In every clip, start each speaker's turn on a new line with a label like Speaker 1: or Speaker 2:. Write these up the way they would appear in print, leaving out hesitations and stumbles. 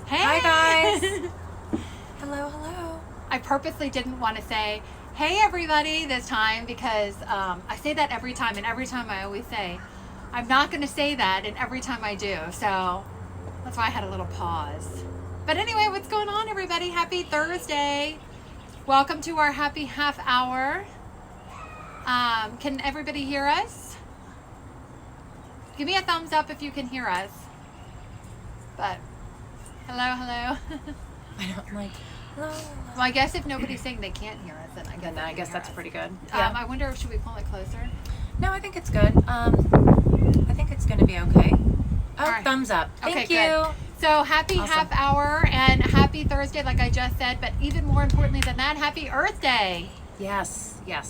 Speaker 1: Hey!
Speaker 2: Hi, guys. Hello, hello.
Speaker 1: I purposely didn't want to say, hey, everybody, this time because I say that every time, and every time I always say, I'm not going to say that, and every time I do. So that's why I had a little pause. But anyway, what's going on, everybody? Happy Thursday. Welcome to our happy half hour. Can everybody hear us? Give me a thumbs up if you can hear us. But hello, hello.
Speaker 2: I'm like, hello.
Speaker 1: Well, I guess if nobody's saying they can't hear us, then I guess
Speaker 2: that's
Speaker 1: us.
Speaker 2: pretty good. Yeah.
Speaker 1: I wonder if should we pull it closer?
Speaker 2: No, I think it's good. I think it's going to be okay. Oh,
Speaker 1: right.
Speaker 2: Thumbs up. Thank you.
Speaker 1: Good. So happy
Speaker 2: Awesome.
Speaker 1: half hour and happy Thursday, like I just said. But even more importantly than that, happy Earth Day.
Speaker 2: Yes.
Speaker 1: Yeah.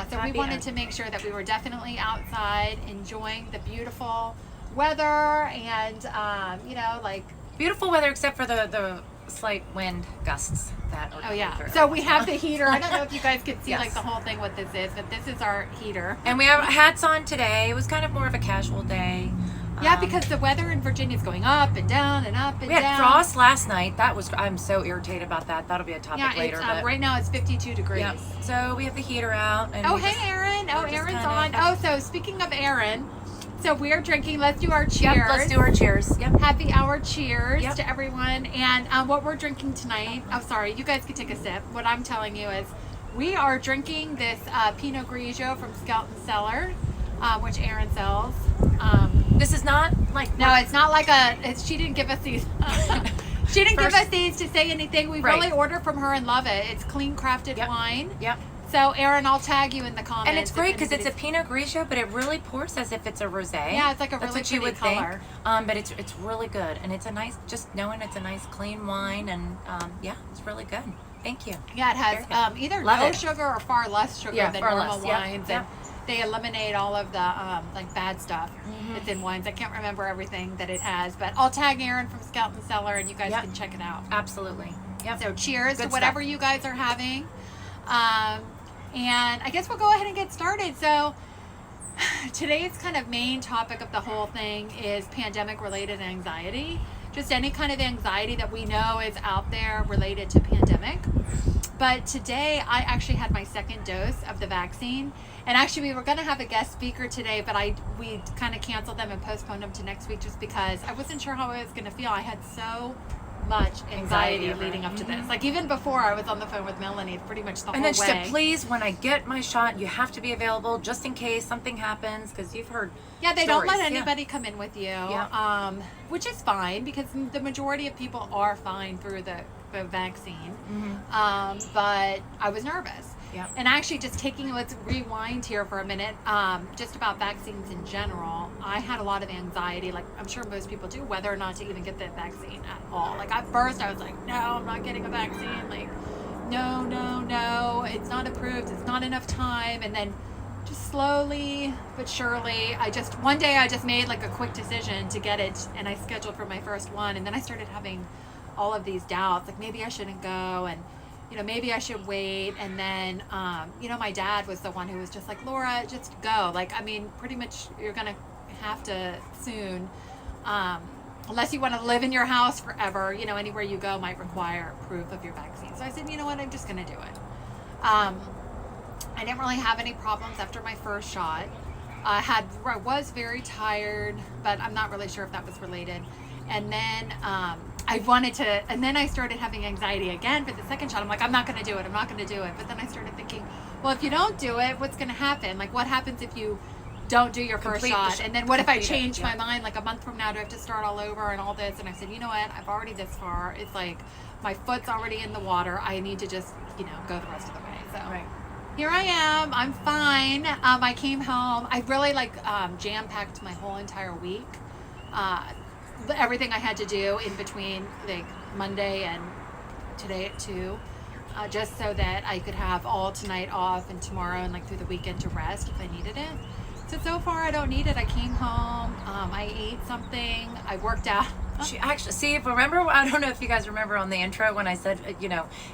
Speaker 1: So
Speaker 2: Happy
Speaker 1: we wanted
Speaker 2: Earth.
Speaker 1: to make sure that we were definitely outside enjoying the beautiful weather and like.
Speaker 2: Beautiful weather except for the slight wind gusts that are
Speaker 1: Oh yeah.
Speaker 2: coming through.
Speaker 1: So we have the heater. I don't know if you guys can see
Speaker 2: Yes.
Speaker 1: like the whole thing what this is, but this is our heater.
Speaker 2: And we have hats on today. It was kind of more of a casual day.
Speaker 1: Yeah, because the weather in Virginia is going up and down and up and
Speaker 2: we had
Speaker 1: down.
Speaker 2: frost last night. I'm so irritated about that. That'll be a topic
Speaker 1: Yeah,
Speaker 2: later.
Speaker 1: it's,
Speaker 2: but
Speaker 1: right now it's 52 degrees.
Speaker 2: Yep. So we have the heater out. And
Speaker 1: Oh,
Speaker 2: we
Speaker 1: hey,
Speaker 2: just-
Speaker 1: Erin.
Speaker 2: we're
Speaker 1: Oh,
Speaker 2: just
Speaker 1: Erin's
Speaker 2: kind
Speaker 1: on.
Speaker 2: of-
Speaker 1: Oh, so speaking of Erin, so we're drinking. Let's do our cheers.
Speaker 2: Yep, let's do our cheers. Yep.
Speaker 1: Happy hour cheers
Speaker 2: Yep.
Speaker 1: to everyone. And what we're drinking tonight, I'm sorry, you guys can take a sip. What I'm telling you is we are drinking this Pinot Grigio from Skelton Cellar, which Erin sells.
Speaker 2: This is not like
Speaker 1: No, it's not like she didn't give us these. She didn't give us these to say anything. We
Speaker 2: Right.
Speaker 1: really order from her and love it. It's clean crafted
Speaker 2: Yep.
Speaker 1: wine.
Speaker 2: Yep.
Speaker 1: So, Erin, I'll tag you in the comments.
Speaker 2: And it's
Speaker 1: if
Speaker 2: great because it's a
Speaker 1: anybody's-
Speaker 2: Pinot Grigio, but it really pours as if it's a rosé.
Speaker 1: Yeah, it's like a
Speaker 2: That's
Speaker 1: really
Speaker 2: what you
Speaker 1: pretty
Speaker 2: would think.
Speaker 1: color.
Speaker 2: But it's really good, and it's a nice. Just knowing it's a nice clean wine, and yeah, it's really good. Thank you.
Speaker 1: Yeah, it has
Speaker 2: Very good.
Speaker 1: either
Speaker 2: Love
Speaker 1: no
Speaker 2: it.
Speaker 1: sugar or far less sugar
Speaker 2: Yeah,
Speaker 1: than
Speaker 2: far
Speaker 1: normal
Speaker 2: less. Yep,
Speaker 1: wines,
Speaker 2: yep.
Speaker 1: and they eliminate all of the like bad stuff
Speaker 2: Mm-hmm.
Speaker 1: that's in wines. I can't remember everything that it has, but I'll tag Erin from Skelton Cellar, and you guys
Speaker 2: Yep.
Speaker 1: can check it out.
Speaker 2: Absolutely. Yep.
Speaker 1: So, cheers
Speaker 2: Good
Speaker 1: to whatever
Speaker 2: stuff.
Speaker 1: you guys are having. And I guess we'll go ahead and get started. So, today's kind of main topic of the whole thing is pandemic related anxiety. Just any kind of anxiety that we know is out there related to pandemic. But today I actually had my second dose of the vaccine. And actually we were going to have a guest speaker today, but we kind of canceled them and postponed them to next week just because I wasn't sure how I was going to feel. I had so much anxiety
Speaker 2: over it.
Speaker 1: leading up to this. Like even before I was on the phone with Melanie, pretty much the
Speaker 2: And
Speaker 1: whole
Speaker 2: then she
Speaker 1: way.
Speaker 2: said, please, when I get my shot, you have to be available just in case something happens, because you've heard
Speaker 1: Yeah, they don't let
Speaker 2: stories. Yeah.
Speaker 1: anybody come in with you,
Speaker 2: Yeah.
Speaker 1: which is fine because the majority of people are fine through the vaccine.
Speaker 2: Mm-hmm.
Speaker 1: But I was nervous.
Speaker 2: Yep.
Speaker 1: And actually, let's rewind here for a minute, just about vaccines in general. I had a lot of anxiety, like I'm sure most people do, whether or not to even get the vaccine at all. Like at first I was like, no, I'm not getting a vaccine. Like, no, it's not approved. It's not enough time. And then just slowly but surely, one day I just made like a quick decision to get it, and I scheduled for my first one. And then I started having all of these doubts, like maybe I shouldn't go, and maybe I should wait. And then my dad was the one who was just like, Laura, just go. Like, I mean, pretty much you're gonna have to soon, unless you want to live in your house forever. Anywhere you go might require proof of your vaccine. So I said, you know what, I'm just gonna do it. I didn't really have any problems after my first shot. I was very tired, but I'm not really sure if that was related. And then and then I started having anxiety again for the second shot. I'm like, I'm not going to do it. But then I started thinking, well, if you don't do it, what's going to happen? Like, what happens if you don't do your first shot? And then what if I change my mind? Like a month from now, do I have to start all over and all this? And I said, you know what? I've already this far. It's like my foot's already in the water. I need to just, go the rest of the way. So here I am. I'm fine. I came home. I really jam-packed my whole entire week. Everything I had to do in between like Monday and today at 2, just so that I could have all tonight off and tomorrow and like through the weekend to rest if I needed it. So far I don't need it. I came home, I ate something, I worked out.
Speaker 2: She actually, see, remember, I don't know if you guys remember on the intro when I said,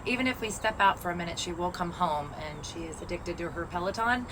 Speaker 2: even if we step out for a minute, she will come home, and she is addicted to her Peloton.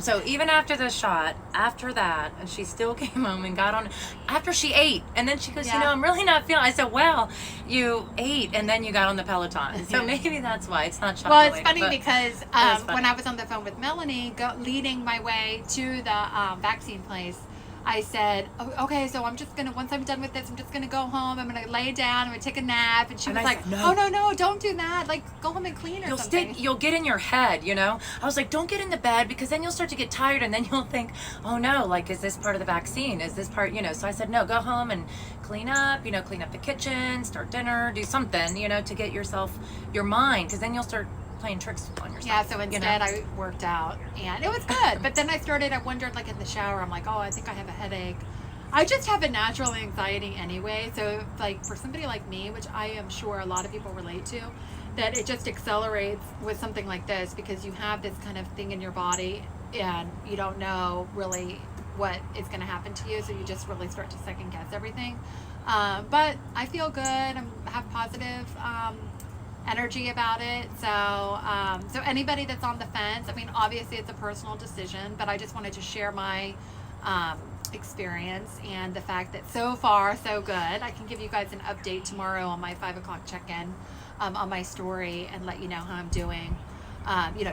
Speaker 2: So even after the shot, after that, and she still came home and got on, after she ate, and then she goes,
Speaker 1: Yeah.
Speaker 2: I'm really not feeling, I said, well, you ate, and then you got on the Peloton. So maybe that's why. It's not shot
Speaker 1: Well, it's
Speaker 2: related,
Speaker 1: funny
Speaker 2: but
Speaker 1: because
Speaker 2: funny.
Speaker 1: when I was on the phone with Melanie, leading my way to the vaccine place, I said, okay, so I'm just going to, once I'm done with this, I'm just going to go home. I'm going to lay down. I'm going to take a nap. And she
Speaker 2: And
Speaker 1: was
Speaker 2: I
Speaker 1: like,
Speaker 2: said, no.
Speaker 1: no, don't do that. Like, go home and clean or something.
Speaker 2: You'll get in your head, I was like, don't get in the bed, because then you'll start to get tired, and then you'll think, oh no, like, is this part of the vaccine? Is this part, so I said, no, go home and clean up, clean up the kitchen, start dinner, do something, to get your mind, because then you'll start playing tricks on yourself.
Speaker 1: Yeah, so instead I worked out, and it was good. But then I wondered, like, in the shower, I'm like, oh, I think I have a headache. I just have a natural anxiety anyway. So, like, for somebody like me, which I am sure a lot of people relate to, that it just accelerates with something like this, because you have this kind of thing in your body and you don't know really what is going to happen to you. So you just really start to second guess everything. But I feel good. I have positive energy about it. So anybody that's on the fence, I mean, obviously it's a personal decision, but I just wanted to share my experience and the fact that so far so good. I can give you guys an update tomorrow on my 5:00 check-in on my story and let you know how I'm doing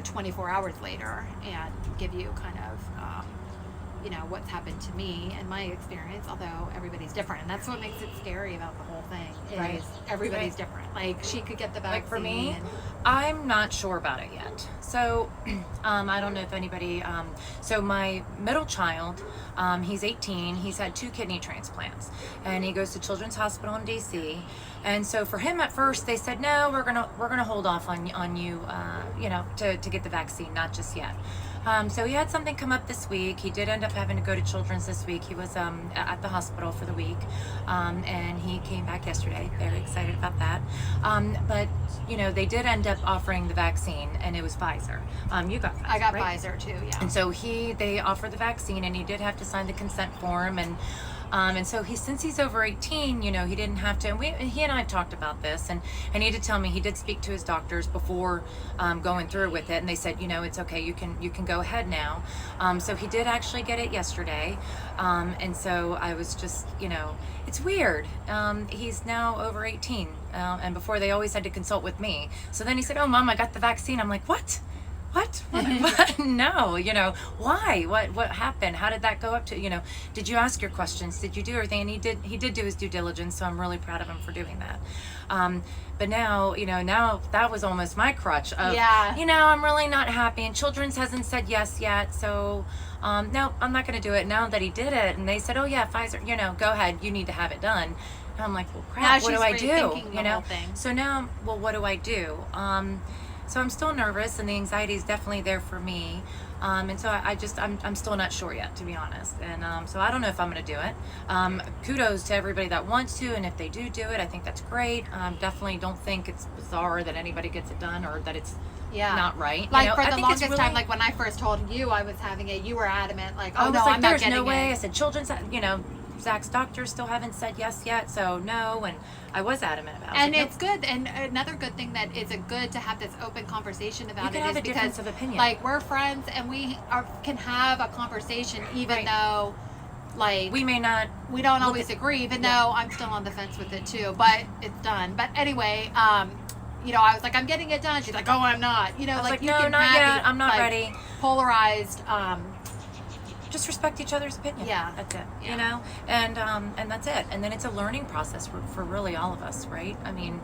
Speaker 1: 24 hours later, and give you kind of what's happened to me and my experience, although everybody's different, and that's what makes it scary about the whole thing is
Speaker 2: Right.
Speaker 1: everybody's different. Like, she could get the vaccine.
Speaker 2: Like, for me,
Speaker 1: and-
Speaker 2: I'm not sure about it yet. So, I don't know if anybody, so my middle child, he's 18, he's had 2 kidney transplants, and he goes to Children's Hospital in DC. And so for him at first, they said, no, we're gonna hold off on you, to get the vaccine, not just yet. So he had something come up this week. He did end up having to go to Children's this week. He was at the hospital for the week, and he came back yesterday. Very excited about that. But they did end up offering the vaccine, and it was Pfizer. You got Pfizer,
Speaker 1: I got
Speaker 2: right?
Speaker 1: Pfizer too, yeah.
Speaker 2: And so they offered the vaccine, and he did have to sign the consent form, and so since he's over 18, he didn't have to. And he and I talked about this, and he did tell me he did speak to his doctors before going through with it, and they said, it's okay, you can go ahead now. So he did actually get it yesterday, and so I was just, it's weird. He's now over 18, and before they always had to consult with me. So then he said, oh, Mom, I got the vaccine. I'm like, what? What? No, why? What happened? How did that go up to, did you ask your questions? Did you do everything? And he did do his due diligence, so I'm really proud of him for doing that. But now, now that was almost my crutch of,
Speaker 1: Yeah.
Speaker 2: I'm really not happy, and Children's hasn't said yes yet, so, no, I'm not going to do it. Now that he did it, and they said, oh yeah, Pfizer, go ahead, you need to have it done. And I'm like, well, crap,
Speaker 1: Now
Speaker 2: what do I
Speaker 1: she's
Speaker 2: do?
Speaker 1: rethinking the whole thing.
Speaker 2: So now, well, what do I do? So I'm still nervous, and the anxiety is definitely there for me. And so I'm still not sure yet, to be honest. And so I don't know if I'm going to do it. Kudos to everybody that wants to, and if they do it, I think that's great. Definitely don't think it's bizarre that anybody gets it done, or that it's not right.
Speaker 1: Like, for
Speaker 2: I
Speaker 1: the
Speaker 2: think it's
Speaker 1: longest
Speaker 2: really,
Speaker 1: time, like when I first told you I was having it, you were adamant, like,
Speaker 2: I
Speaker 1: oh
Speaker 2: was
Speaker 1: no,
Speaker 2: like,
Speaker 1: I'm not
Speaker 2: there's
Speaker 1: getting
Speaker 2: no way. I
Speaker 1: it.
Speaker 2: said, Children's, Zach's doctors still haven't said yes yet, so no. And I was adamant about it.
Speaker 1: And it's good. And another good thing that is good to have this open conversation about
Speaker 2: You can
Speaker 1: it
Speaker 2: have
Speaker 1: is
Speaker 2: a difference
Speaker 1: because,
Speaker 2: of opinion.
Speaker 1: like, we're friends and we can have a conversation even
Speaker 2: Right.
Speaker 1: though, like,
Speaker 2: we may not.
Speaker 1: we don't
Speaker 2: look
Speaker 1: always
Speaker 2: at-
Speaker 1: agree, even though I'm still on the fence with it too. But it's done. But anyway, I was like, I'm getting it done. She's like, oh, I'm not.
Speaker 2: I was like,
Speaker 1: you
Speaker 2: no,
Speaker 1: can
Speaker 2: not
Speaker 1: have
Speaker 2: yet.
Speaker 1: these,
Speaker 2: I'm not
Speaker 1: like,
Speaker 2: ready.
Speaker 1: polarized.
Speaker 2: Just respect each other's opinion.
Speaker 1: Yeah.
Speaker 2: That's it.
Speaker 1: Yeah.
Speaker 2: And that's it. And then it's a learning process for really all of us, right? I mean,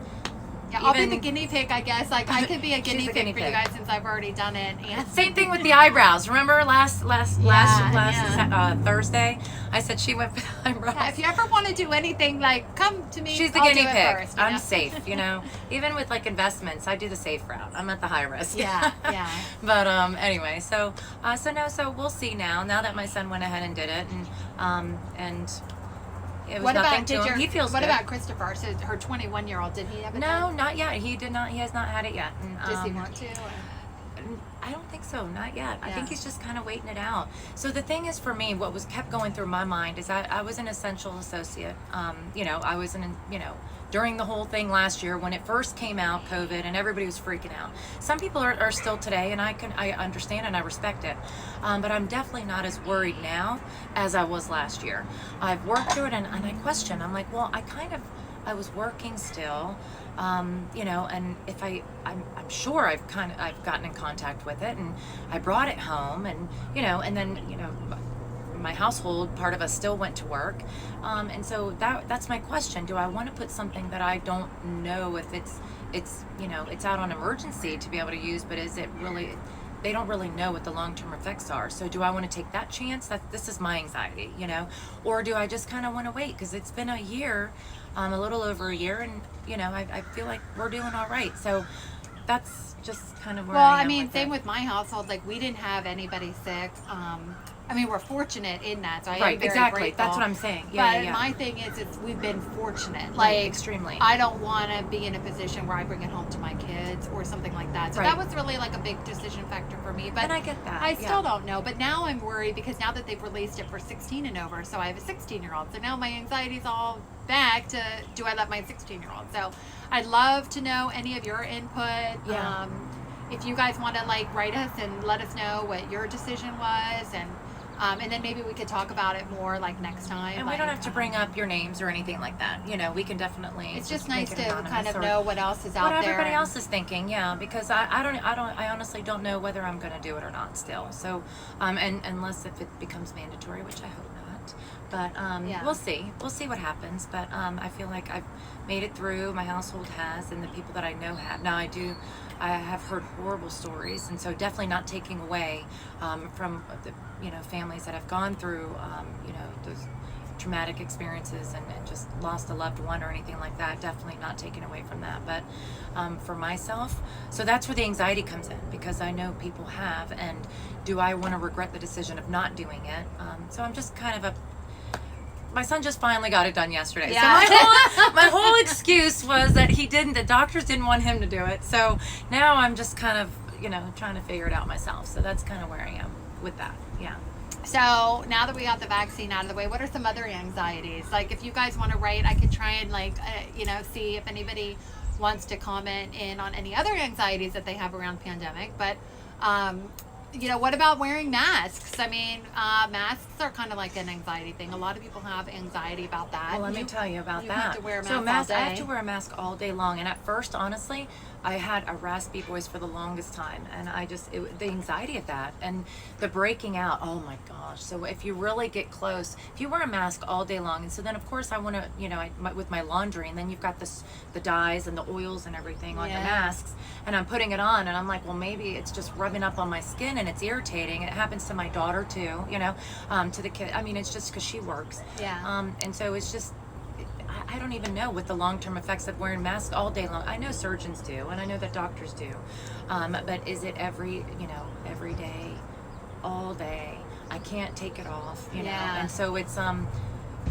Speaker 1: Yeah, I'll be
Speaker 2: even-
Speaker 1: the guinea pig, I guess. Like, I could be a
Speaker 2: She's
Speaker 1: guinea
Speaker 2: the
Speaker 1: pig
Speaker 2: guinea
Speaker 1: for you
Speaker 2: pig.
Speaker 1: guys since I've already done it. And
Speaker 2: same thing with the eyebrows. Remember last
Speaker 1: Yeah.
Speaker 2: Thursday, I said she went for the eyebrows.
Speaker 1: Yeah, if you ever want to do anything, like, come to me.
Speaker 2: She's the
Speaker 1: I'll
Speaker 2: guinea
Speaker 1: do it
Speaker 2: pig.
Speaker 1: first,
Speaker 2: I'm safe, Even with like investments, I do the safe route. I'm at the high risk.
Speaker 1: Yeah, yeah.
Speaker 2: But anyway, so we'll see now. Now that my son went ahead and did it, and it was
Speaker 1: What
Speaker 2: nothing
Speaker 1: about
Speaker 2: to him. He feels
Speaker 1: What
Speaker 2: good.
Speaker 1: about Christopher? So her 21-year-old, did he have it?
Speaker 2: No,
Speaker 1: done?
Speaker 2: not yet. He did not. He has not had it yet. And,
Speaker 1: Does he want to? Or?
Speaker 2: I don't think so, not yet. I
Speaker 1: Yeah.
Speaker 2: think he's just kind of waiting it out. So the thing is, for me, what was kept going through my mind is I was an essential associate. I was during the whole thing last year when it first came out, COVID, and everybody was freaking out. Some people are still today, and I understand and I respect it. But I'm definitely not as worried now as I was last year. I've worked through it, and I question. I'm like, well, I was working still, and if I'm sure I've gotten in contact with it, and I brought it home, and then my household, part of us still went to work, and so that's my question. Do I want to put something that I don't know if it's out on emergency to be able to use, but is it really? They don't really know what the long-term effects are. So do I want to take that chance? This is my anxiety, or do I just kind of want to wait? Because it's been a year, a little over a year, and I feel like we're doing all right. So that's just kind of where I am
Speaker 1: same with my household. Like, we didn't have anybody sick. We're fortunate in that, so I am very
Speaker 2: exactly.
Speaker 1: grateful.
Speaker 2: That's what I'm saying.
Speaker 1: But
Speaker 2: Yeah.
Speaker 1: my thing is, we've been fortunate.
Speaker 2: Right,
Speaker 1: Like,
Speaker 2: extremely.
Speaker 1: I don't want to be in a position where I bring it home to my kids or something like that. So
Speaker 2: Right.
Speaker 1: that was really like a big decision factor for me. But
Speaker 2: And I get that.
Speaker 1: I
Speaker 2: yeah.
Speaker 1: still don't know. But now I'm worried because now that they've released it for 16 and over, so I have a 16-year-old. So now my anxiety's all back to, do I let my 16-year-old? So I'd love to know any of your input.
Speaker 2: Yeah.
Speaker 1: If you guys want to write us and let us know what your decision was, and then maybe we could talk about it more next time.
Speaker 2: And we don't have to bring up your names or anything like that. We can definitely.
Speaker 1: It's just
Speaker 2: make
Speaker 1: nice
Speaker 2: it
Speaker 1: to
Speaker 2: anonymous
Speaker 1: kind of
Speaker 2: or
Speaker 1: know what else is out
Speaker 2: what
Speaker 1: there.
Speaker 2: everybody else is thinking. Yeah, because I honestly don't know whether I'm going to do it or not still. So, and unless if it becomes mandatory, which I hope not. But
Speaker 1: Yeah.
Speaker 2: we'll see. We'll see what happens. But I feel like I've made it through. My household has, and the people that I know have. Now I have heard horrible stories, and so definitely not taking away from the families that have gone through those traumatic experiences and just lost a loved one or anything like that. Definitely not taking away from that. But for myself, so that's where the anxiety comes in, because I know people have, and do I want to regret the decision of not doing it? So I'm just kind of my son just finally got it done yesterday.
Speaker 1: Yeah.
Speaker 2: So my whole excuse was that the doctors didn't want him to do it. So now I'm just kind of, trying to figure it out myself. So that's kind of where I am with that. Yeah.
Speaker 1: So now that we got the vaccine out of the way, what are some other anxieties? If you guys want to write, I could try and see if anybody wants to comment in on any other anxieties that they have around pandemic. But what about wearing masks? Masks are kind of like an anxiety thing. A lot of people have anxiety about that.
Speaker 2: Well, let me tell you about
Speaker 1: you
Speaker 2: that.
Speaker 1: have to wear a
Speaker 2: so
Speaker 1: mask all
Speaker 2: I have
Speaker 1: day.
Speaker 2: to wear a mask all day long. And at first, honestly, I had a raspy voice for the longest time, and the anxiety of that and the breaking out. Oh my gosh! So if you really get close, if you wear a mask all day long, and so then of course I want to, with my laundry, and then you've got the dyes and the oils and everything on the
Speaker 1: Yeah.
Speaker 2: masks, and I'm putting it on, and I'm like, well, maybe it's just rubbing up on my skin and it's irritating. It happens to my daughter too, to the kid. It's just because she works.
Speaker 1: Yeah.
Speaker 2: And so it's just. I don't even know what the long-term effects of wearing masks all day long. I know surgeons do, and I know that doctors do. But is it every day, all day? I can't take it off,
Speaker 1: Yeah.
Speaker 2: And so it's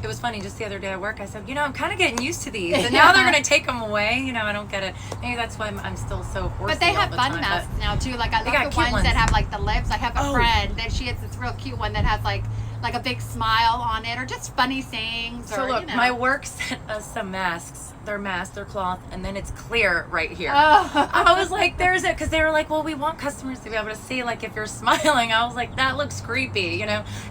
Speaker 2: it was funny just the other day at work. I said, I'm kind of getting used to these, and now they're going to take them away. I don't get it. Maybe that's why I'm still so horsey.
Speaker 1: But they have
Speaker 2: all the
Speaker 1: fun
Speaker 2: time,
Speaker 1: masks
Speaker 2: but-
Speaker 1: now too. I
Speaker 2: They
Speaker 1: love
Speaker 2: got
Speaker 1: the
Speaker 2: cute
Speaker 1: ones that
Speaker 2: ones.
Speaker 1: have the lips. I have a
Speaker 2: Oh.
Speaker 1: friend that she has this real cute one that has like a big smile on it, or just funny sayings.
Speaker 2: So
Speaker 1: or,
Speaker 2: look, my work sent us some masks. They're masks, they're cloth, and then it's clear right here.
Speaker 1: Oh.
Speaker 2: I was like, there's it, because they were like, well, we want customers to be able to see if you're smiling. I was like, that looks creepy.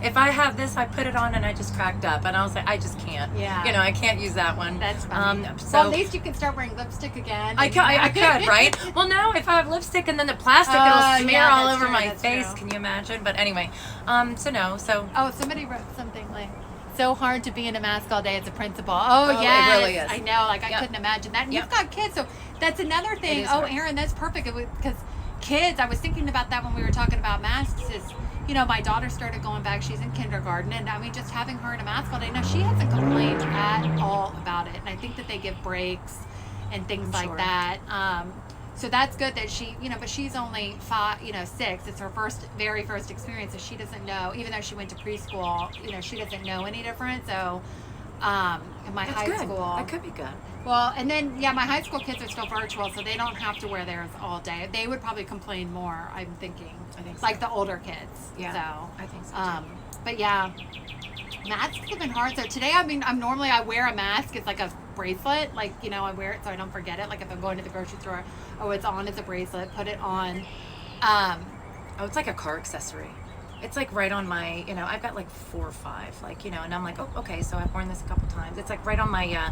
Speaker 2: If I have this, I put it on and I just cracked up, and I was like, I just can't.
Speaker 1: Yeah.
Speaker 2: I can't use that one.
Speaker 1: That's funny.
Speaker 2: So
Speaker 1: Well, at least you can start wearing lipstick again.
Speaker 2: I could, right? Well, no, if I have lipstick and then the plastic,
Speaker 1: Oh,
Speaker 2: it'll smear
Speaker 1: yeah,
Speaker 2: all
Speaker 1: that's
Speaker 2: over
Speaker 1: true,
Speaker 2: my
Speaker 1: that's
Speaker 2: face.
Speaker 1: true.
Speaker 2: Can you imagine? But anyway, so.
Speaker 1: Oh, somebody wrote something so hard to be in a mask all day as a principal. Oh,
Speaker 2: Oh, it
Speaker 1: yes.
Speaker 2: really is.
Speaker 1: I know. I
Speaker 2: Yep.
Speaker 1: couldn't imagine that. And
Speaker 2: Yep.
Speaker 1: you've got kids, so that's another thing.
Speaker 2: is
Speaker 1: Oh,
Speaker 2: hard.
Speaker 1: Erin, that's perfect. Because kids, I was thinking about that when we were talking about masks. Is my daughter started going back. She's in kindergarten, and just having her in a mask all day. Now she hasn't complained at all about it, and I think that they give breaks and things like
Speaker 2: Sure.
Speaker 1: that. So that's good that she, but she's only 6. It's her very first experience, so she doesn't know. Even though she went to preschool, she doesn't know any different. So in my
Speaker 2: That's
Speaker 1: high
Speaker 2: good.
Speaker 1: school.
Speaker 2: That could be good.
Speaker 1: Well, and then my high school kids are still virtual, so they don't have to wear theirs all day. They would probably complain more, I'm thinking.
Speaker 2: I think so.
Speaker 1: Like the older kids.
Speaker 2: Yeah,
Speaker 1: So
Speaker 2: I think so too.
Speaker 1: but yeah, masks have been hard. So today, I mean, I wear a mask. It's like a bracelet. Like, I wear it so I don't forget it. Like if I'm going to the grocery store, it's on as a bracelet. Put it on.
Speaker 2: Oh, it's like a car accessory. It's like right on my, I've got like 4 or 5, like, and I'm like, oh, okay, so I've worn this a couple times. It's like right on my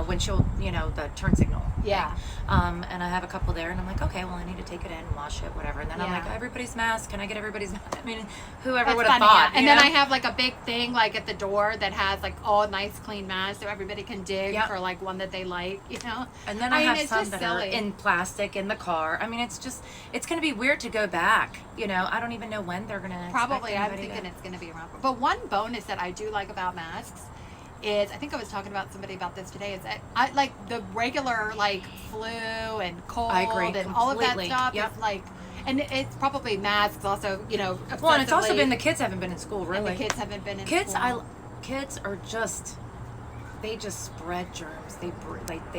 Speaker 2: windshield, the turn signal.
Speaker 1: Yeah.
Speaker 2: thing. And I have a couple there, and I'm like, okay, well, I need to take it in, wash it, whatever. And then I'm
Speaker 1: Yeah.
Speaker 2: like, everybody's mask. Can I get everybody's mask? I mean, whoever
Speaker 1: That's
Speaker 2: would have
Speaker 1: funny,
Speaker 2: thought.
Speaker 1: yeah. And
Speaker 2: you
Speaker 1: then
Speaker 2: know?
Speaker 1: I have like a big thing like at the door that has like all nice clean masks so everybody can dig
Speaker 2: Yep.
Speaker 1: for like one that they like,
Speaker 2: And then
Speaker 1: I
Speaker 2: I,
Speaker 1: mean,
Speaker 2: have
Speaker 1: it's
Speaker 2: some
Speaker 1: just
Speaker 2: that
Speaker 1: silly.
Speaker 2: are in plastic in the car. I mean, it's going to be weird to go back. I don't even know when they're going to.
Speaker 1: Probably, I'm thinking it's going to be around. But one bonus that I do like about masks is, I think I was talking about somebody about this today, is that I like the regular like flu and cold
Speaker 2: I agree,
Speaker 1: and all of that
Speaker 2: completely.
Speaker 1: stuff
Speaker 2: Yep.
Speaker 1: is like, and it's probably masks also,
Speaker 2: Well, and it's also
Speaker 1: obsessively,
Speaker 2: been the kids haven't been in school,
Speaker 1: and
Speaker 2: really.
Speaker 1: the kids haven't been in
Speaker 2: Kids,
Speaker 1: school.
Speaker 2: kids are just, they just spread germs. They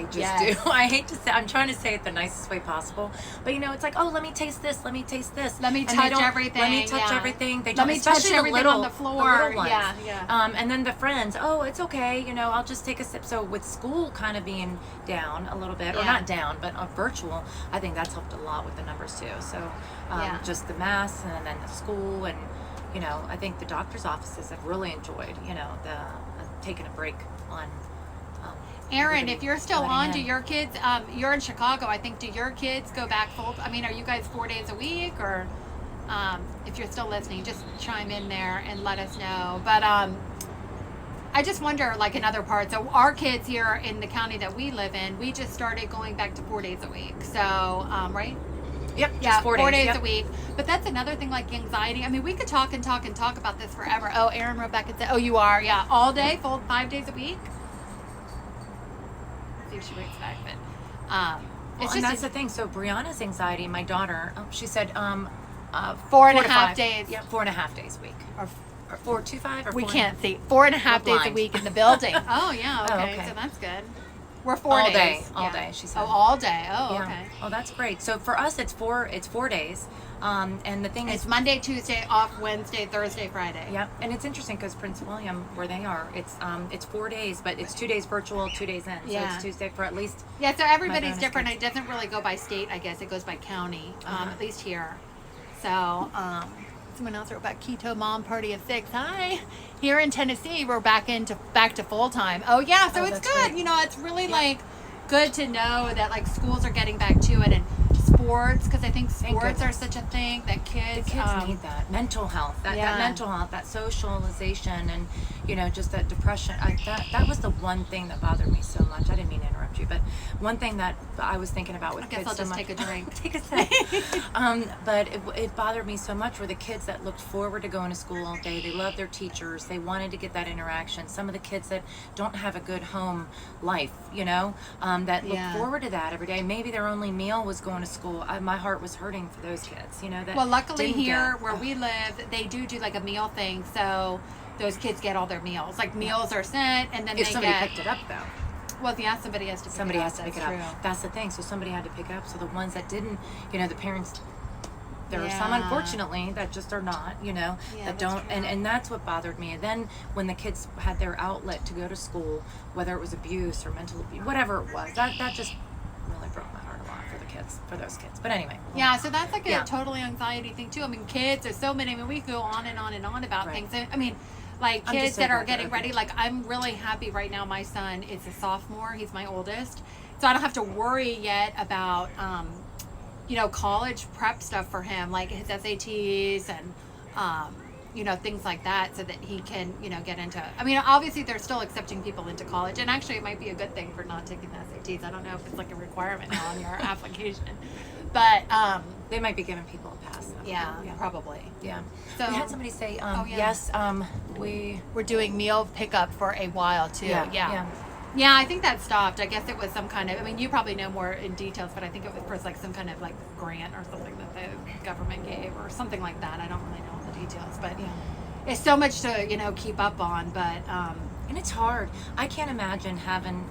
Speaker 2: just
Speaker 1: Yes.
Speaker 2: do. I hate to say, I'm trying to say it the nicest way possible, but it's like, oh, let me taste this. Let me taste this.
Speaker 1: Let me
Speaker 2: And they
Speaker 1: touch
Speaker 2: don't-
Speaker 1: everything.
Speaker 2: Let me touch
Speaker 1: yeah.
Speaker 2: everything. They
Speaker 1: Let
Speaker 2: don't,
Speaker 1: me touch
Speaker 2: especially
Speaker 1: everything
Speaker 2: the little,
Speaker 1: on the floor.
Speaker 2: The little ones.
Speaker 1: Yeah.
Speaker 2: And then the friends, oh, it's okay. I'll just take a sip. So with school kind of being down a little bit, or
Speaker 1: Yeah.
Speaker 2: not down, but virtual, I think that's helped a lot with the numbers too. So
Speaker 1: Yeah.
Speaker 2: just the masks and then the school and, I think the doctor's offices have really enjoyed, the taking a break on.
Speaker 1: Aaron,
Speaker 2: everybody
Speaker 1: if you're still
Speaker 2: letting
Speaker 1: on, do
Speaker 2: in.
Speaker 1: your kids, you're in Chicago, I think, do your kids go back are you guys 4 days a week? Or if you're still listening, just chime in there and let us know. But I just wonder, like in other parts, so our kids here in the county that we live in, we just started going back to 4 days a week. So, right?
Speaker 2: Yep, just
Speaker 1: Yeah,
Speaker 2: 4
Speaker 1: 4
Speaker 2: days.
Speaker 1: days
Speaker 2: Yep.
Speaker 1: a week. But that's another thing, like anxiety. I mean, we could talk and talk and talk about this forever. Oh, Aaron wrote back and said, oh, you are? Yeah, all day, full 5 days a week? See if she writes back, but
Speaker 2: Well,
Speaker 1: it's
Speaker 2: and
Speaker 1: just
Speaker 2: that's the thing. So Brianna's anxiety, my daughter, she said,
Speaker 1: 4.5
Speaker 2: to 5
Speaker 1: days.
Speaker 2: Yep, 4.5 days a week.
Speaker 1: Or,
Speaker 2: Or 4.25 or
Speaker 1: we
Speaker 2: 4.5?
Speaker 1: can't see 4.5
Speaker 2: We're
Speaker 1: days a
Speaker 2: blind.
Speaker 1: week in the building. Oh yeah,
Speaker 2: Oh,
Speaker 1: okay,
Speaker 2: okay.
Speaker 1: so that's good. We're 4
Speaker 2: All
Speaker 1: days.
Speaker 2: day, all
Speaker 1: yeah.
Speaker 2: day, she said.
Speaker 1: Oh, all day. Oh,
Speaker 2: Yeah.
Speaker 1: okay.
Speaker 2: Oh, that's great. So for us, it's 4 days. And the thing
Speaker 1: It's
Speaker 2: is,
Speaker 1: Monday, Tuesday, off Wednesday, Thursday, Friday.
Speaker 2: yeah, and it's interesting because Prince William, where they are, it's 4 days, but it's 2 days virtual, 2 days in. So
Speaker 1: Yeah.
Speaker 2: it's Tuesday for at least.
Speaker 1: Yeah, so everybody's
Speaker 2: bonus
Speaker 1: different.
Speaker 2: kids.
Speaker 1: It doesn't really go by state, I guess. It goes by county,
Speaker 2: Uh-huh.
Speaker 1: at least here. So, someone else wrote about keto mom party of 6. Hi. Here in Tennessee, we're back to full time. Oh yeah, so
Speaker 2: Oh,
Speaker 1: it's
Speaker 2: that's
Speaker 1: good.
Speaker 2: great.
Speaker 1: It's really
Speaker 2: Yeah.
Speaker 1: like good to know that like schools are getting back to it, and sports, because I think
Speaker 2: Thank
Speaker 1: sports are
Speaker 2: goodness.
Speaker 1: such a thing that kids,
Speaker 2: The kids need that mental health, that
Speaker 1: Yeah.
Speaker 2: mental health, that socialization, and just that depression. That was the one thing that bothered me so much. I didn't mean to interrupt you, but one thing that I was thinking about with
Speaker 1: I guess
Speaker 2: kids
Speaker 1: I'll
Speaker 2: so
Speaker 1: just
Speaker 2: much.
Speaker 1: take a drink.
Speaker 2: Take a sip. But it bothered me so much were the kids that looked forward to going to school all day. They loved their teachers. They wanted to get that interaction. Some of the kids that don't have a good home life, that look
Speaker 1: Yeah.
Speaker 2: forward to that every day. Maybe their only meal was going to school. My heart was hurting for those kids, that
Speaker 1: Well, luckily
Speaker 2: didn't
Speaker 1: here
Speaker 2: get-
Speaker 1: where we live, they do like a meal thing, so those kids get all their meals. Like meals are sent, and then
Speaker 2: if
Speaker 1: they
Speaker 2: somebody
Speaker 1: get.
Speaker 2: picked it up though.
Speaker 1: Well, yeah, somebody has to. Pick
Speaker 2: Somebody
Speaker 1: it up.
Speaker 2: has to pick it
Speaker 1: That's
Speaker 2: up.
Speaker 1: true.
Speaker 2: That's the thing. So somebody had to pick it up. So the ones that didn't, the parents, there are some
Speaker 1: Yeah.
Speaker 2: unfortunately that just are not, that
Speaker 1: that's
Speaker 2: don't,
Speaker 1: true.
Speaker 2: and that's what bothered me. And then when the kids had their outlet to go to school, whether it was abuse or mental abuse, whatever it was, that just really broke my heart a lot for those kids. But anyway.
Speaker 1: Yeah, so that's like a
Speaker 2: Yeah.
Speaker 1: totally anxiety thing too. I mean, kids, there's so many. I mean, we could go on and on and on about
Speaker 2: Right.
Speaker 1: things. I mean, like
Speaker 2: I'm just
Speaker 1: kids
Speaker 2: so
Speaker 1: that are
Speaker 2: glad they're
Speaker 1: getting
Speaker 2: okay.
Speaker 1: ready. Like, I'm really happy right now. My son is a sophomore. He's my oldest, so I don't have to worry yet about, college prep stuff for him, like his SATs and, things like that, so that he can, get into. I mean, obviously they're still accepting people into college, and actually it might be a good thing for not taking the SATs. I don't know if it's like a requirement now on your application, but
Speaker 2: They might be giving people a pass. Though.
Speaker 1: yeah, probably.
Speaker 2: Yeah.
Speaker 1: So
Speaker 2: We had somebody say,
Speaker 1: Oh, yeah.
Speaker 2: yes, we.
Speaker 1: we're doing meal pickup for a while too.
Speaker 2: Yeah.
Speaker 1: Yeah, I think that stopped. I guess it was some kind of. I mean, you probably know more in details, but I think it was for like some kind of like grant or something that the government gave or something like that. I don't really know all the details, but
Speaker 2: Yeah.
Speaker 1: it's so much to keep up on. But
Speaker 2: And it's hard. I can't imagine having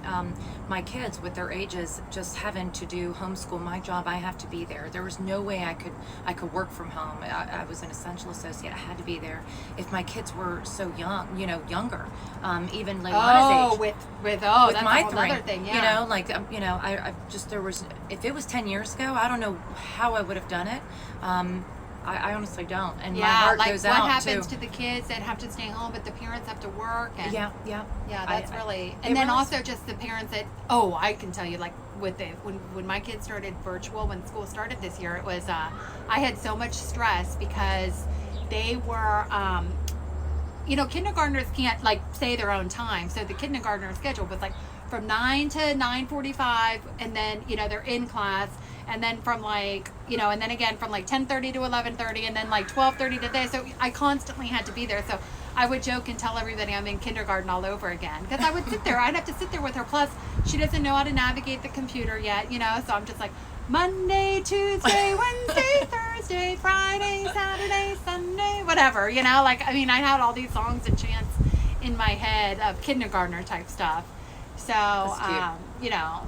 Speaker 2: my kids with their ages just having to do homeschool. My job, I have to be there. There was no way I could work from home. I was an essential associate. I had to be there. If my kids were so young, younger, even Leilana's age.
Speaker 1: With
Speaker 2: With
Speaker 1: that's
Speaker 2: my
Speaker 1: a whole
Speaker 2: three,
Speaker 1: other thing. Yeah.
Speaker 2: I just there was if it was 10 years ago, I don't know how I would have done it. I honestly don't, and my heart
Speaker 1: like
Speaker 2: goes
Speaker 1: what
Speaker 2: out
Speaker 1: happens
Speaker 2: to
Speaker 1: the kids that have to stay home, but the parents have to work. And
Speaker 2: yeah.
Speaker 1: That's really,
Speaker 2: it
Speaker 1: and then
Speaker 2: really-
Speaker 1: also just the parents that, I can tell you, like with when my kids started virtual, when school started this year, it was, I had so much stress because they were, kindergartners can't like say their own time. So the kindergartner schedule was like from 9 to 9:45, and then, they're in class. And then from and then again from like 10:30 to 11:30, and then like 12:30 to this. So I constantly had to be there. So I would joke and tell everybody I'm in kindergarten all over again, because I would sit there. I'd have to sit there with her. Plus, she doesn't know how to navigate the computer yet, So I'm just like Monday, Tuesday, Wednesday, Thursday, Friday, Saturday, Sunday, whatever, I had all these songs and chants in my head of kindergartner type stuff. So,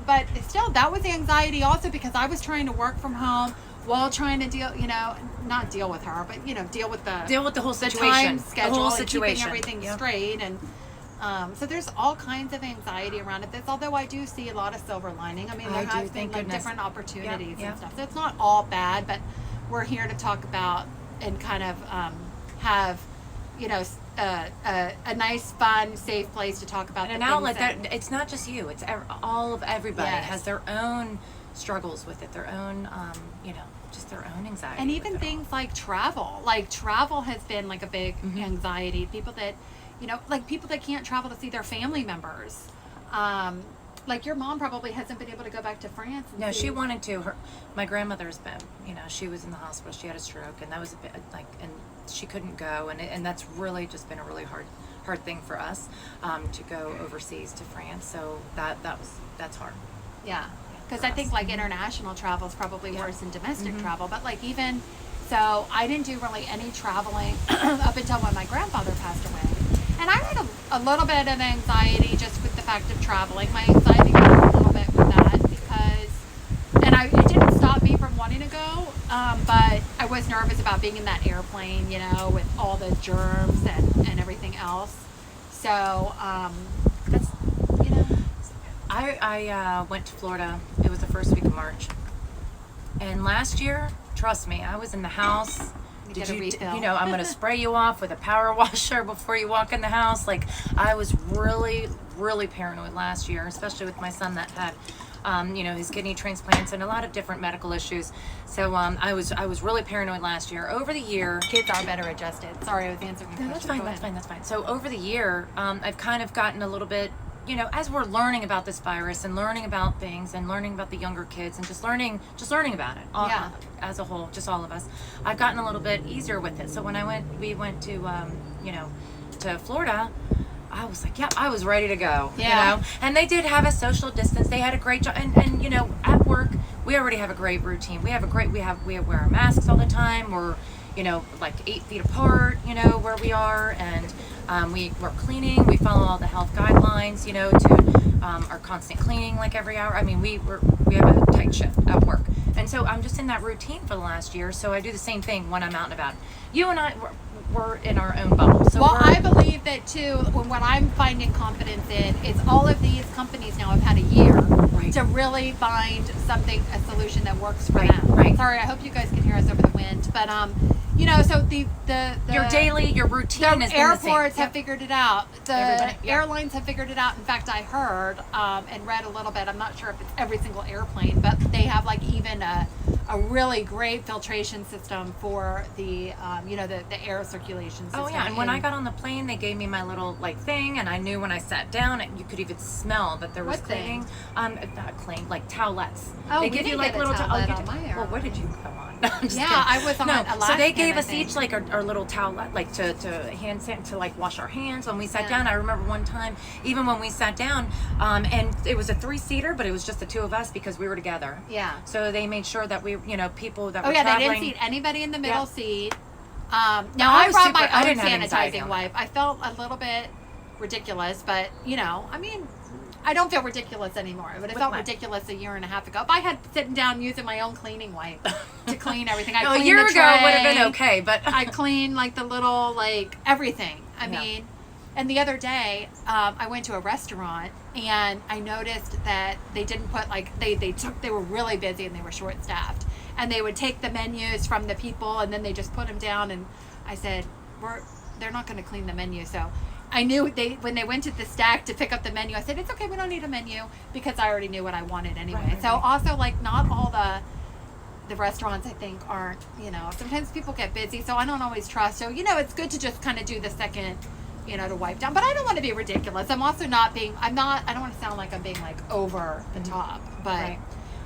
Speaker 1: but still, that was anxiety also, because I was trying to work from home while trying to deal, not deal with her, but, deal with the
Speaker 2: whole
Speaker 1: the
Speaker 2: situation,
Speaker 1: time schedule,
Speaker 2: the whole
Speaker 1: and keeping
Speaker 2: situation,
Speaker 1: everything
Speaker 2: Yep.
Speaker 1: straight. And so there's all kinds of anxiety around it. Although I do see a lot of silver lining. I mean, there
Speaker 2: I do,
Speaker 1: has been
Speaker 2: thank
Speaker 1: like
Speaker 2: goodness.
Speaker 1: different opportunities
Speaker 2: Yep.
Speaker 1: and stuff. So it's not all bad, but we're here to talk about and kind of have, a nice, fun, safe place to talk about
Speaker 2: And an
Speaker 1: the
Speaker 2: outlet
Speaker 1: things
Speaker 2: that it's not just you; it's all of everybody
Speaker 1: Yes.
Speaker 2: has their own struggles with it, their own, just their own anxiety.
Speaker 1: and
Speaker 2: with
Speaker 1: even
Speaker 2: it all.
Speaker 1: things like travel. Like travel has been like a big
Speaker 2: Mm-hmm.
Speaker 1: anxiety. People that, like people that can't travel to see their family members. Like your mom probably hasn't been able to go back to France. And
Speaker 2: No,
Speaker 1: see-
Speaker 2: she wanted to. My grandmother's been, she was in the hospital. She had a stroke, and that was a bit and she couldn't go, and that's really just been a really hard thing for us to go overseas to France. So that's hard.
Speaker 1: Yeah, because I think like international travel is probably
Speaker 2: Yeah.
Speaker 1: worse than domestic
Speaker 2: Mm-hmm.
Speaker 1: travel. But like even so, I didn't do really any traveling up until when my grandfather passed away, and I had a little bit of anxiety just with the fact of traveling. My anxiety grew a little bit with that it didn't stop me from wanting to go, but I was nervous about being in that airplane, with all the germs and everything else. So that's
Speaker 2: I went to Florida. It was the first week of March, and last year, trust me, I was in the house.
Speaker 1: You get a refill.
Speaker 2: I'm going to spray you off with a power washer before you walk in the house. Like, I was really, really paranoid last year, especially with my son that had, his kidney transplants and a lot of different medical issues. So I was really paranoid last year. Over the year,
Speaker 1: kids are better adjusted. Sorry, I was answering your
Speaker 2: no,
Speaker 1: question.
Speaker 2: that's fine. So over the year, I've kind of gotten a little bit, as we're learning about this virus and learning about things and learning about the younger kids and just learning about it
Speaker 1: Yeah.
Speaker 2: as a whole, just all of us, I've gotten a little bit easier with it. So when we went to, to Florida, I was like, yeah, I was ready to go,
Speaker 1: Yeah.
Speaker 2: And they did have a social distance. They had a great job. And at work, we already have a great routine. We wear our masks all the time. We're, like 8 feet apart, where we are. And we're cleaning. We follow all the health guidelines, to our constant cleaning like every hour. I mean, we have a tight ship at work. And so I'm just in that routine for the last year. So I do the same thing when I'm out and about. You and I, we're in our own bubble. So
Speaker 1: Well, I believe that too. What I'm finding confidence in is all of these companies now have had a year
Speaker 2: Right.
Speaker 1: to really find a solution that works for
Speaker 2: Right,
Speaker 1: them.
Speaker 2: right.
Speaker 1: Sorry, I hope you guys can hear us over the wind. But so the
Speaker 2: your routine
Speaker 1: the
Speaker 2: has been the same.
Speaker 1: airports have
Speaker 2: Yep.
Speaker 1: figured it out. The
Speaker 2: Everybody, yeah.
Speaker 1: airlines have figured it out. In fact, I heard and read a little bit. I'm not sure if it's every single airplane, but they have like even a really great filtration system for the the air circulation system.
Speaker 2: Oh yeah, and when I got on the plane, they gave me my little thing, and I knew when I sat down, you could even smell that there was
Speaker 1: What
Speaker 2: cleaning. Not clean, like towelettes.
Speaker 1: Oh,
Speaker 2: they
Speaker 1: we
Speaker 2: give you
Speaker 1: didn't
Speaker 2: like
Speaker 1: get a
Speaker 2: little
Speaker 1: towelette
Speaker 2: you
Speaker 1: on
Speaker 2: did-
Speaker 1: my
Speaker 2: Well, where did you come on? No, I'm just
Speaker 1: Yeah,
Speaker 2: kidding.
Speaker 1: I was on
Speaker 2: No, so
Speaker 1: Alaskan,
Speaker 2: they gave
Speaker 1: I
Speaker 2: us
Speaker 1: think.
Speaker 2: each like our little towelette, like to hand to like wash our hands when we sat
Speaker 1: Yeah.
Speaker 2: down. I remember one time, even when we sat down, and it was a 3-seater, but it was just the two of us because we were together.
Speaker 1: Yeah.
Speaker 2: So they made sure that we, people that
Speaker 1: Oh
Speaker 2: were
Speaker 1: yeah,
Speaker 2: traveling.
Speaker 1: they didn't seat anybody in the middle
Speaker 2: Yeah.
Speaker 1: seat. Now
Speaker 2: I
Speaker 1: I
Speaker 2: was
Speaker 1: brought
Speaker 2: super-
Speaker 1: my
Speaker 2: I
Speaker 1: own
Speaker 2: didn't have anxiety
Speaker 1: sanitizing
Speaker 2: on
Speaker 1: wipe. I felt a little bit ridiculous, but you know, I mean, I don't feel ridiculous anymore. But it felt ridiculous a year and a half ago. If I had sitting down using my own cleaning wipe to clean everything, I
Speaker 2: a year ago would have been okay, but
Speaker 1: I cleaned like the little like everything. I mean, and the other day I went to a restaurant and I noticed that they didn't put like they were really busy and they were short staffed, and they would take the menus from the people and then they just put them down, and I said, they're not going to clean the menu. So I knew when they went to the stack to pick up the menu, I said, it's okay, we don't need a menu, because I already knew what I wanted anyway. So also, like, not all the restaurants, I think, aren't, you know, sometimes people get busy, so I don't always trust. So, you know, it's good to just kind of do the second, you know, to wipe down. But I don't want to be ridiculous. I'm also not being, I don't want to sound like I'm being, like, over the top. But,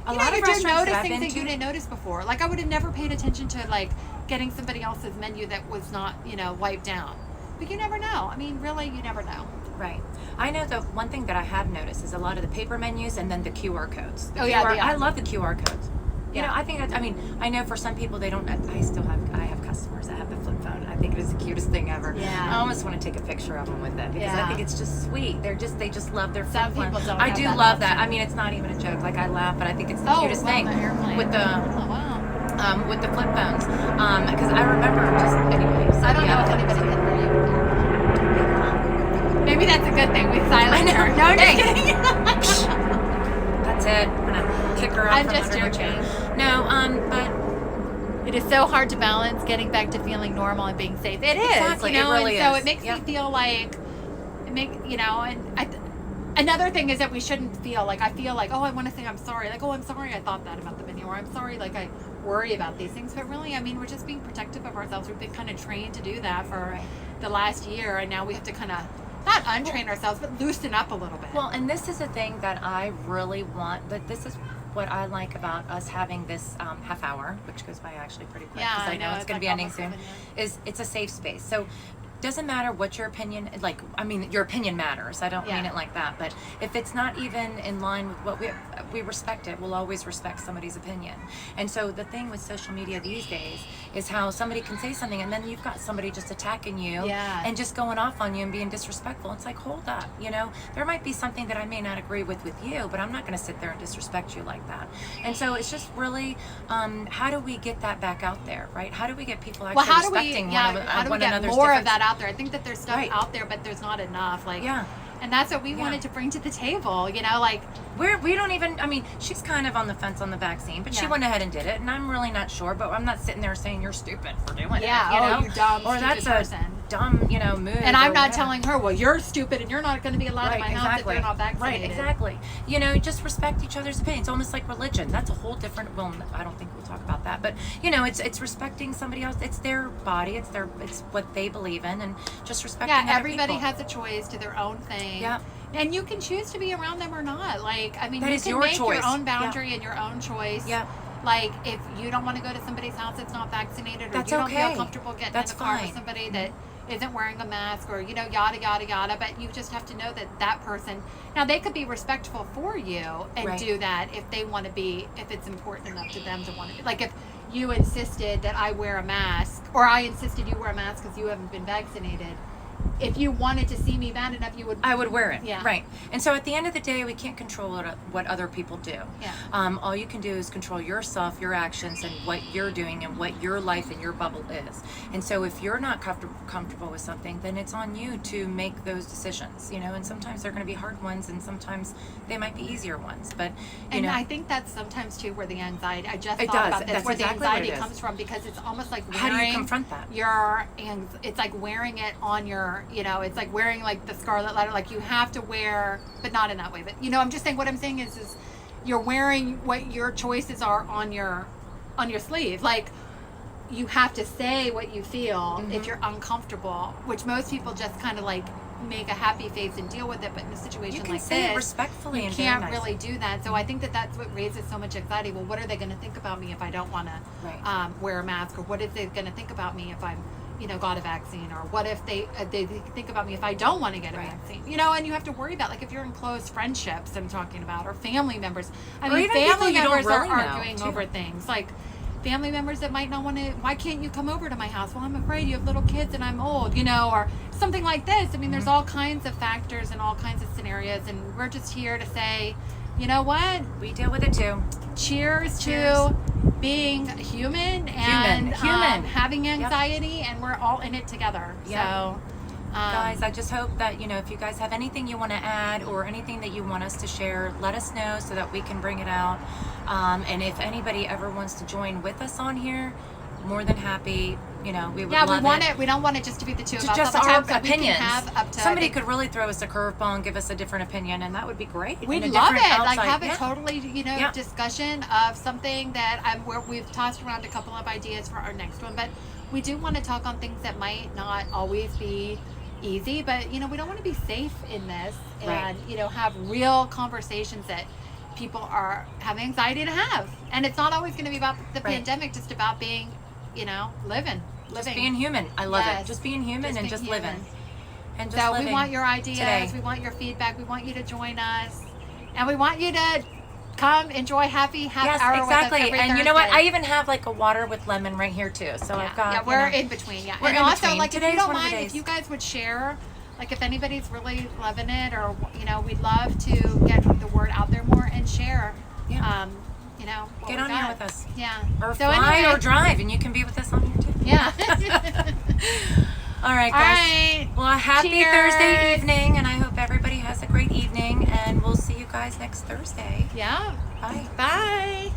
Speaker 1: you know, you do notice things that you didn't notice before. Like, I would have never paid attention to, like, getting somebody else's menu that was not, you know, wiped down. But you never know. I mean, really, you never know.
Speaker 2: Right. I know the one thing that I have noticed is a lot of the paper menus and then the QR codes. I love the QR codes. You know, I think I mean, I know for some people they don't. I have customers that have the flip phone. I think it is the cutest thing ever.
Speaker 1: Yeah.
Speaker 2: I almost want to take a picture of them with it because I think it's just sweet. They just love their flip phone.
Speaker 1: Some people don't.
Speaker 2: I do love that. I mean, it's not even a joke. Like I laugh, but I think it's the cutest thing with the flip phones. Because I remember just anyway. So
Speaker 1: I don't know if anybody can hear you. Maybe that's a good thing. We silence her. No, I'm just kidding.
Speaker 2: That's it. I'm gonna kick her out
Speaker 1: I'm
Speaker 2: from
Speaker 1: just
Speaker 2: under her
Speaker 1: joking.
Speaker 2: chair. No, but
Speaker 1: it is so hard to balance getting back to feeling normal and being safe. It is,
Speaker 2: exactly.
Speaker 1: you know,
Speaker 2: it really
Speaker 1: and so
Speaker 2: is.
Speaker 1: it makes me feel like you know, and another thing is that we shouldn't feel like, I feel like, oh, I want to say I'm sorry. Like, oh, I'm sorry I thought that about the menu, or I'm sorry, like, I worry about these things. But really, I mean, we're just being protective of ourselves. We've been kind of trained to do that for the last year, and now we have to kind of not untrain ourselves, but loosen up a little bit.
Speaker 2: Well, and this is a thing that I really want, but this is what I like about us having this half hour, which goes by actually pretty quick because I know it's going to be ending soon, is it's a safe space. So doesn't matter what your opinion, like, I mean, your opinion matters. I don't mean it like that, but if it's not even in line with what we respect it, we'll always respect somebody's opinion. And so the thing with social media these days is how somebody can say something and then you've got somebody just attacking you and just going off on you and being disrespectful. It's like, hold up, you know, there might be something that I may not agree with you, but I'm not going to sit there and disrespect you like that. And so it's just really, how do we get that back out there, right? How do we get people actually respecting one another's
Speaker 1: how do we get more of that out there? I think that there's stuff out there, but there's not enough. Like, and that's what we wanted to bring to the table. You know, like
Speaker 2: we don't even. I mean, she's kind of on the fence on the vaccine, but she went ahead and did it, and I'm really not sure. But I'm not sitting there saying you're stupid for doing it. You know?
Speaker 1: You dumb,
Speaker 2: or
Speaker 1: stupid
Speaker 2: that's
Speaker 1: person.
Speaker 2: A dumb, you know, move.
Speaker 1: And I'm not telling her, well, you're stupid and you're not going to be allowed in my house if you're not vaccinated.
Speaker 2: Right, exactly. You know, just respect each other's opinions. It's almost like religion. That's a whole different. Well, I don't think we'll talk about that, but you know, it's respecting somebody else. It's their body. It's what they believe in, and just respecting.
Speaker 1: Yeah, everybody has a choice to their own thing.
Speaker 2: Yeah.
Speaker 1: And you can choose to be around them or not. Like, I mean,
Speaker 2: that
Speaker 1: you
Speaker 2: is
Speaker 1: can
Speaker 2: your
Speaker 1: make
Speaker 2: choice.
Speaker 1: your own boundary and your own choice.
Speaker 2: Yeah.
Speaker 1: Like, if you don't want to go to somebody's house that's not vaccinated, or
Speaker 2: that's
Speaker 1: you don't
Speaker 2: okay.
Speaker 1: feel comfortable getting in the car with somebody that isn't wearing a mask, or, you know, yada, yada, yada. But you just have to know that that person, now they could be respectful for you and do that if they want to be, if it's important enough to them to want to be. Like, if you insisted that I wear a mask, or I insisted you wear a mask because you haven't been vaccinated, if you wanted to see me bad enough, I would wear it.
Speaker 2: Yeah. Right. And so at the end of the day, we can't control what other people do.
Speaker 1: Yeah.
Speaker 2: All you can do is control yourself, your actions, and what you're doing and what your life and your bubble is. And so if you're not comfortable with something, then it's on you to make those decisions, you know, and sometimes they're going to be hard ones and sometimes they might be easier ones. But, you know,
Speaker 1: I think that's sometimes too where the anxiety, I just thought about this, where the anxiety comes from, because it's almost like wearing,
Speaker 2: how do you confront that?
Speaker 1: It's like wearing it on your, you know, it's like wearing like the scarlet letter, like you have to wear, but not in that way. But, you know, I'm just saying, what I'm saying is you're wearing what your choices are on your sleeve. Like, you have to say what you feel if you're uncomfortable, which most people just kind of like make a happy face and deal with it. But in a situation like this, you can say it
Speaker 2: respectfully,
Speaker 1: you can't really do that. So I think that that's what raises so much anxiety. Well, what are they going to think about me if I don't want to wear a mask, or what is they going to think about me if I'm, you know, got a vaccine, or what if they think about me if I don't want to get a vaccine, you know? And you have to worry about, like, if you're in close friendships I'm talking about, or family members. I mean, family members are arguing over things. Like, family members that might not want to, why can't you come over to my house? Well, I'm afraid you have little kids and I'm old, you know, or something like this. I mean, there's all kinds of factors and all kinds of scenarios, and we're just here to say, you know what?
Speaker 2: We deal with it too.
Speaker 1: Cheers.
Speaker 2: Cheers.
Speaker 1: To being human and
Speaker 2: Human.
Speaker 1: having anxiety, and we're all in it together.
Speaker 2: Yep.
Speaker 1: So,
Speaker 2: Guys, I just hope that, you know, if you guys have anything you want to add or anything that you want us to share, let us know so that we can bring it out. And if anybody ever wants to join with us on here, more than happy. You know, we would
Speaker 1: yeah,
Speaker 2: love
Speaker 1: we want
Speaker 2: it.
Speaker 1: it. We don't want it just to be the two of us.
Speaker 2: Just
Speaker 1: all the
Speaker 2: our
Speaker 1: time, so we can
Speaker 2: opinions.
Speaker 1: have up to,
Speaker 2: Somebody
Speaker 1: I think,
Speaker 2: could really throw us a curveball and give us a different opinion, and that would be great.
Speaker 1: we'd
Speaker 2: And a
Speaker 1: love it.
Speaker 2: different
Speaker 1: Like
Speaker 2: outside-
Speaker 1: have a
Speaker 2: yeah.
Speaker 1: totally, you know,
Speaker 2: Yeah.
Speaker 1: discussion of something that where we've tossed around a couple of ideas for our next one, but we do want to talk on things that might not always be easy, but you know, we don't want to be safe in this, and
Speaker 2: Right.
Speaker 1: you know, have real conversations that people are having anxiety to have, and it's not always going to be about the
Speaker 2: Right.
Speaker 1: pandemic, just about being, you know, living.
Speaker 2: Just being human. I love
Speaker 1: Yes.
Speaker 2: it. Just being human and
Speaker 1: being
Speaker 2: just
Speaker 1: human.
Speaker 2: living. And just
Speaker 1: So
Speaker 2: living
Speaker 1: we want your ideas,
Speaker 2: today.
Speaker 1: we want your feedback, we want you to join us, and we want you to come enjoy happy half
Speaker 2: Yes,
Speaker 1: hour
Speaker 2: exactly.
Speaker 1: with us every
Speaker 2: And you know what?
Speaker 1: Thursday.
Speaker 2: I even have like a water with lemon right here too. So I've got.
Speaker 1: yeah,
Speaker 2: you
Speaker 1: we're
Speaker 2: know,
Speaker 1: in between. Yeah,
Speaker 2: we're
Speaker 1: and
Speaker 2: in
Speaker 1: also
Speaker 2: between.
Speaker 1: like
Speaker 2: Today's
Speaker 1: if you don't
Speaker 2: one of the
Speaker 1: mind,
Speaker 2: days.
Speaker 1: if you guys would share, like if anybody's really loving it, or you know, we'd love to get the word out there more and share.
Speaker 2: Yeah.
Speaker 1: You know, what
Speaker 2: Get
Speaker 1: we
Speaker 2: on here
Speaker 1: got.
Speaker 2: with us.
Speaker 1: Yeah.
Speaker 2: Or
Speaker 1: So
Speaker 2: fly
Speaker 1: anyway,
Speaker 2: or drive, and you can be with us on here too.
Speaker 1: Yeah.
Speaker 2: All right,
Speaker 1: All
Speaker 2: guys.
Speaker 1: right.
Speaker 2: Well, a happy
Speaker 1: Cheers.
Speaker 2: Thursday evening, and I hope everybody has a great evening. And we'll see you guys next Thursday.
Speaker 1: Yeah.
Speaker 2: Bye.
Speaker 1: Bye.